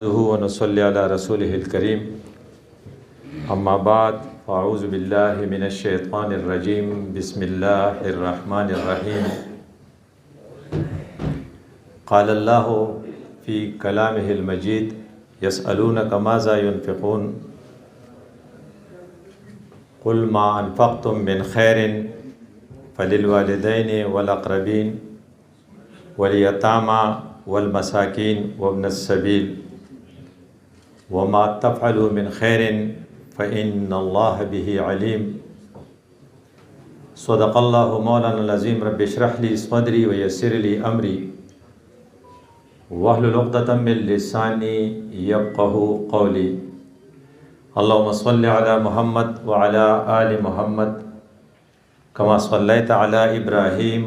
ونصلي على رسوله الكريم أما بعد فأعوذ بالله من الشيطان الرجيم بسم الله الرحمن الرحيم قال الله في كلامه المجيد يسألونك ماذا ينفقون قل ما أنفقتم من خير فللوالدين والأقربين واليتامى والمساكين وابن السبيل وما تفعلوا من خير فإن الله به عليم صدق الله مولانا العظيم رب اشرح لي صدري ويسر لي أمري واحلل عقدة من لساني يفقهوا قولي اللهم صل على محمد وعلى آل محمد كما صليت على إبراهيم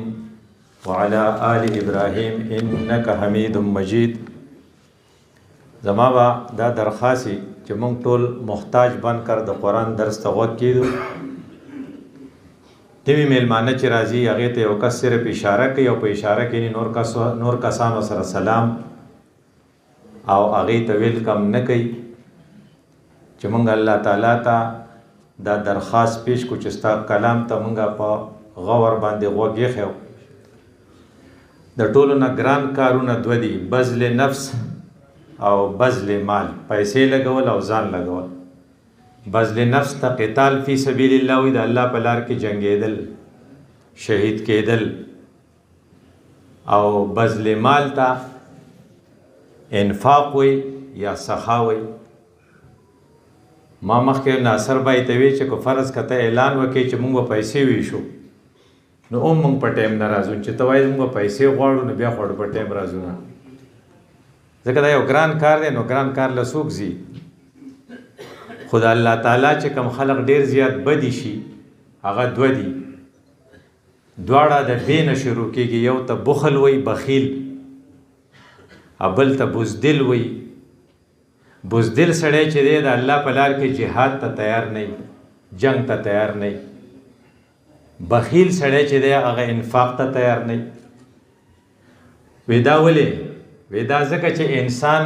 وعلى آل إبراهيم إنك حميد مجيد زما با دا درخواستي چې موږ ټول محتاج بن کر د قرآن درس ته غوږ کېدو نوي میلمانه چې راځي هغې ته یو کس صرف اشاره کوي او په اشاره کې نور کسانو سره سلام او هغې ته ویلکم نه کوي چې موږ الله تعالی ته دا درخواست پیش کو چې ستا کلام ته موږ په غور باندې غوږ ایښی د ټولو نه ګران کارونه دوه دي بذل نفس او بذل مال پیسې لګول او ځان لګول بذل نفس ته قتال فی سبیل الله وي د الله په لار کې جنګېدل شهید کېدل او بذل مال ته انفاق وي یا سخا وي ما مخکې ناصر بای ته وی چې کو فرض کته اعلان وکړي چې موږ پیسې ویشو نو موږ په ټایم نه راځو چې ته وایې موږ پیسې غواړو نو بیا غواړو په ټایم راځو نه ځکه دا یو ګران کار دی نو ګران کار له څوک ځي خو د الله تعالی چې کوم خلق ډېر زیات بدي شي هغه دوه دي دواړه د بې نه شروع کېږي یو ته بخل وی بخیل بل ته بزدل وی بزدل سړی چې دی د الله په لار کې جهاد ته تیار نه جنگ ته تیار نه بخیل سړی چې دی هغه انفاق ته تیار نه وی دا ولې وی دا ځکه چې انسان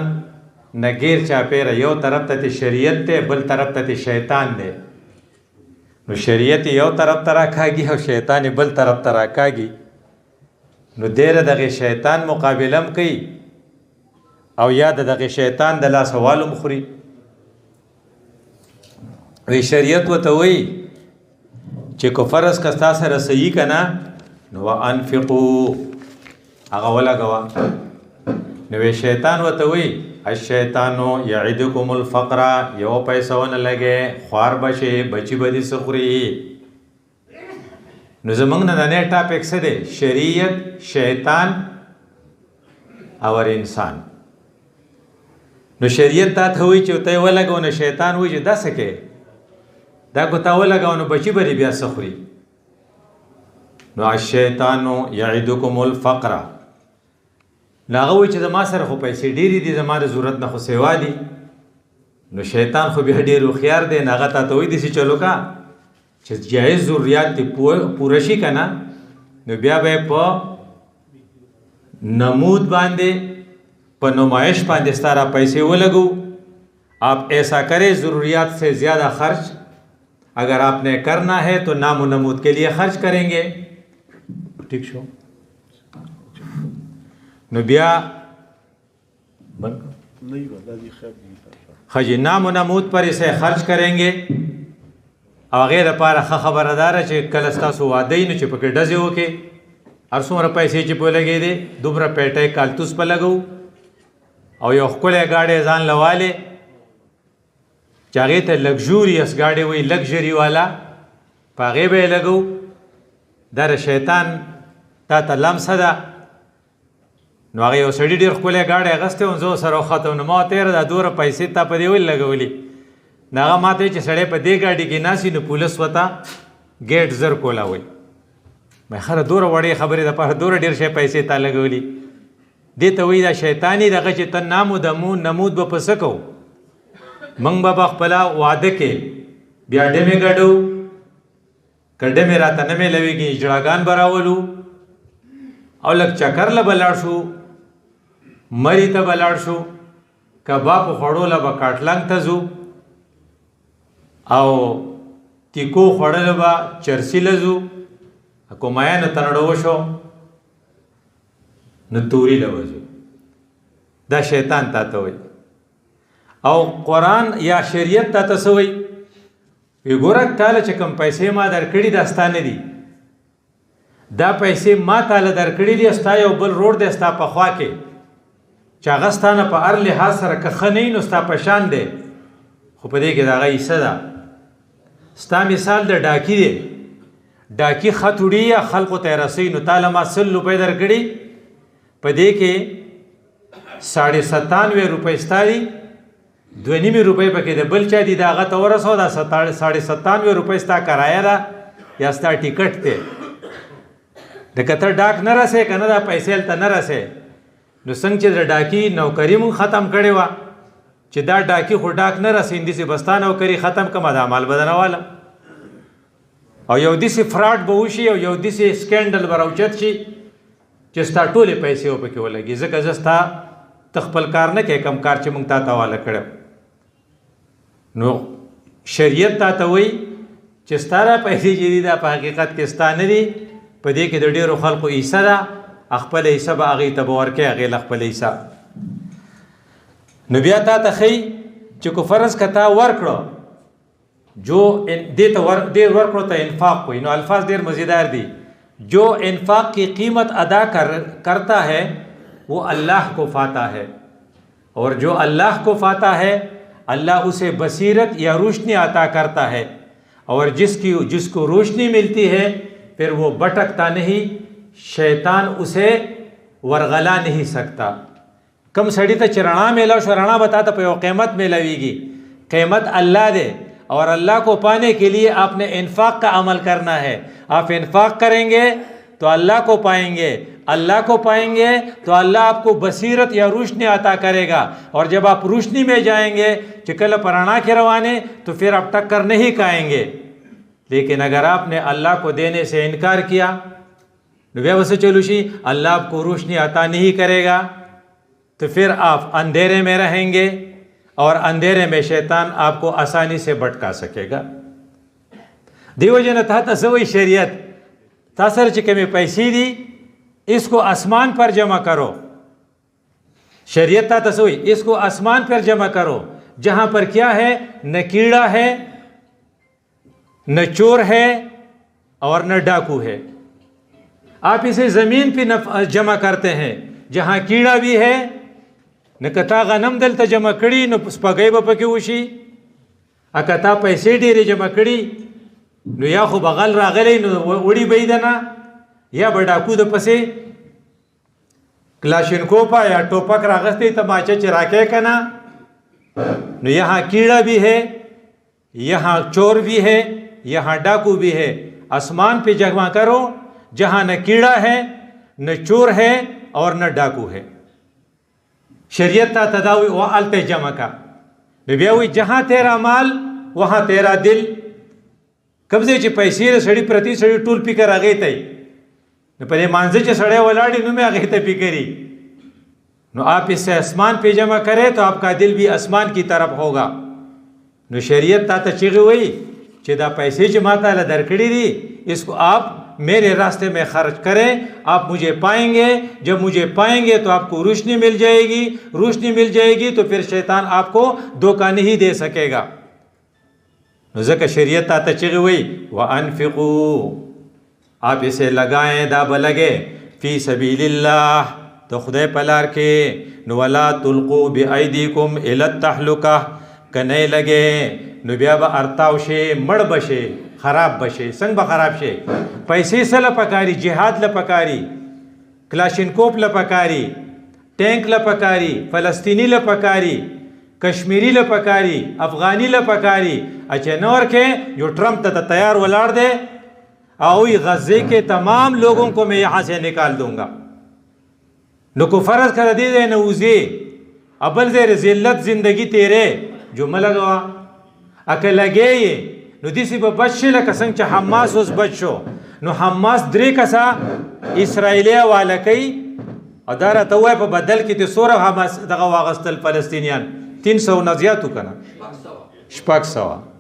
نګیر چاپیره یو طرف ته شریعت دی بل طرف ته شیطان دی نو شریعت یو طرف ته راکاږي او شیطان بل طرف ته راکاږي نو ډېره دغه شیطان مقابله هم کوي او یا دغه شیطان د لاسه والو مخوري وی شریعت ورته وایي چې کو فرض که ستا سره صحیح که نه نو وانفقو هغه ولګوه نو شیطان ورته وایي الشیطانو یعدکم الفقر یو پیسه ونه لګې خوار بشې بچي به دې څه خوري نو زموږ نننی ټاپک څه دی شریعت شیطان او انسان نو شریعت تا ته وایي چې ته یې ولګو نو شیطان وایي چې دا څه کې دا کو تا ولګاو نو بچی بری بیا سخوري نو الشیطانو یعدکم الفقر ناغه وی چې زما سره خو پیسې ډېرې دي زما د ضرورت نه خو سیوا دي نو شیطان خو بیا ډېر هوښیار دی ناغه تا ته وایي داسې چلو کا چې جایز ضروریات دې پوره شي که نه نو بیا به په نمود باندې په نمایش باندې ستا را پیسې ولګو آپ ایسا کرے ضروریات سے زیادہ خرچ اگر آپ نے کرنا ہے تو نام و نمود کے لیے خرچ کریں گے ٹھیک شو نو بیا خجی نام و نمود پر اسے خرچ کریں گے او غیر پاره خبردار چې کله ستاسو واده نو چې پکې ډزې وکړي هر څومره پیسې چې په لګې دي دومره پیټۍ کالتوس په لګو او یو ښکلی ګاډی ځان لوالی چې هغې ته لګژوریس ګاډی وایي لګژري والا په هغې به یې لګو دا د شیطان تا ته لمسه ده نو هغه یو سړي ډېر ښکلی ګاډی اخیستی و زه ورسره وختم نو ما ورته یاره دا دومره پیسې تا په دې ولې لګولي نو هغه ما ته وایي چې سړی په دې ګاډي کې ناست وي نو پولیس ورته ګیټ زر کولاوئ مې خره دومره وړې خبرې دپاره دومره ډېر شی پیسې تا لګولي دې ته وایي دا شیطاني دغه چې ته نام و نمود به په څه کوو موږ به خپله واده کې بیا ډمې ګډو که ډمې راته نه میلوېږي اجړاګان به راولو او لږ چکر له به لاړ شو مری ته بلاړ شو کباب خوړو له به کاټلنګ ته ځو او تیکو خوړل به چرسی له ځو کومایانو ته نړو شو نو توري له وځو دا شیطان تا ته وایي او قرآن یا شریعت تا ته څه وایي وی ګوره تاله چې کوم پیسې ما درکړي دا ستا نه دي دا پیسې ما تاله درکړي دي ستا یو بل روډ دی ستا په خوا کې چې هغه ستا نه په هر لحاظ سره که ښه نه وي نو ستا په شان دی خو په دې کې د هغه حصه ده ستا مثال د ډاکي دی ډاکي خط وړي یا خلقو ته یې رسوي نو تاله ما 100 روپۍ درکړي په دې کې 97.5 روپۍ ستا دي 2.5 روپۍ پکې د بل چا دي د هغه ته ورسو دا 97.5 روپۍ ستا کرایه ده یا ستا ټیکټ دی د که ته ډاک نه رسې که نه دا پیسې هلته نه رسې نو څنګه چې د ډاکي نوکري مونږ ختم کړې وه چې دا ډاکي خو ډاک نه رسې داسې به ستا نوکري ختم کړمه دا مال به درنه واله او یو داسې فراډ به وشي او یو داسې سکینډل به راوچت شي چې ستا ټولې پیسې به پکې ولګي ځکه زه ستا ته خپل کار نه کوې کم کار چې مونږ تا ته حواله کړی نو شریعت تا ته وایي چې ستا را پیسې چې دي دا په حقیقت کې ستا نه دي په دې کې د ډېرو خلکو حصه ده خپل حصه به هغې ته به ورکوې هغې له خپل حصه نو بیا تا ته ښیي چې کو فرض که تا ورکړه جو دې ورکړو ته انفاق کوي نو الفاظ ډېر مزیدار دي جو انفاق کی قیمت ادا کرتا ہے وہ اللہ کو پاتا ہے اور جو اللہ کو پاتا ہے اللہ اسے بصیرت یا روشنی عطا کرتا ہے اور جس کو روشنی ملتی ہے پھر وہ بھٹکتا نہیں شیطان اسے ورغلا نہیں سکتا کم سڑی ته چې رڼا میلاو شو رڼا به تا ته په یو قیمت میلاویږي قیمت اللہ دے اور اللہ کو پانے کے لیے آپ نے انفاق کا عمل کرنا ہے آپ انفاق کریں گے تو اللہ کو پائیں گے اللہ کو پائیں گے تو اللہ آپ کو بصیرت یا روشنی عطا کرے گا اور جب آپ روشنی میں جائیں گے چکل پرانا کے روانے تو پھر آپ ٹکر نہیں کھائیں گے لیکن اگر آپ نے اللہ کو دینے سے انکار کیا ویسے چلوشی اللہ آپ کو روشنی عطا نہیں کرے گا تو پھر آپ اندھیرے میں رہیں گے اور اندھیرے میں شیطان آپ کو آسانی سے بھٹکا سکے گا دیو جن تا تصوی شریعت تاثر چکے پیسے دی اس کو آسمان پر جمع کرو شریعت تا تصوی اس کو آسمان پر جمع کرو جہاں پر کیا ہے نہ کیڑا ہے نہ چور ہے اور نہ ڈاکو ہے آپ اسے زمین پہ جمع کرتے ہیں جہاں کیڑا بھی ہے نہ کتا غنم دلته جمع کړي نو سپګۍ به پکې وشي اکتا پیسې ډېرې جمع کړي نو یا خو بغل راغلی نو وړي به یې دنه یا به ډاکو د پسې کلاشینکوفا یا ټوپک راغستی تماچه چې راکې که نه نو یہاں کیڑا بھی ہے یہاں چور بھی ہے یہاں ڈاکو بھی ہے آسمان پہ جمع کرو جہاں نہ کیڑا ہے نہ چور ہے اور نہ ڈاکو ہے شریعت تا تداوی و آلتے جمع کا نبیاوی جہاں تیرا مال وہاں تیرا دل قبضے چی پیسی سڑی پرتی سڑی ٹول پی کر آگئی تای نو پدے مانزے چی سڑے ولاڑی نو میں آگئی تا پی کری نو آپ اس سے اسمان پہ جمع کرے تو آپ کا دل بھی اسمان کی طرف ہوگا نو شریعت تا تا چیغی ہوئی چی دا پیسے چی ماتا لدرکڑی دی اس کو آپ میرے راستے میں خرچ کریں آپ مجھے پائیں گے جب مجھے پائیں گے تو آپ کو روشنی مل جائے گی روشنی مل جائے گی تو پھر شیطان آپ کو دھوکہ نہیں دے سکے گا ذکر شریعت تا چیغی ہوئی وَأَنفِقُوا آپ اسے لگائیں داب لگے فی سبیل اللہ تو خدای پلار کے نو وَلَا تُلْقُوا بِأَيْدِيكُمْ إِلَى التَّهْلُكَةِ کنے لگے نو بیا با ارتاو شے مڑ بشے خراب بشے سنگ با خراب شے پیسے سے لپکاری جہاد لپکاری کلاشنکوپ لپکاری ٹینک لپکاری فلسطینی لپکاری کشمیری لپکاری افغانی لپکاری اچھے نور کے جو ٹرمپ تا تیار ولاڑ دے آوی غزے کے تمام لوگوں کو میں یہاں سے نکال دوں گا نو کو فرض کر دی دے نوزی ابل دے رزیلت زندگی تیرے جو ملگوا اکا لگے یہ نو دیسی با بچشی لکا سنگ چا حماس اس بچشو نو حماس دری کسا اسرائیلیا والا کئی او دارا توائی پا بدل کی تی سورا حماس دغا واغستل فلسطینیان 300 نه زیات وکنه 600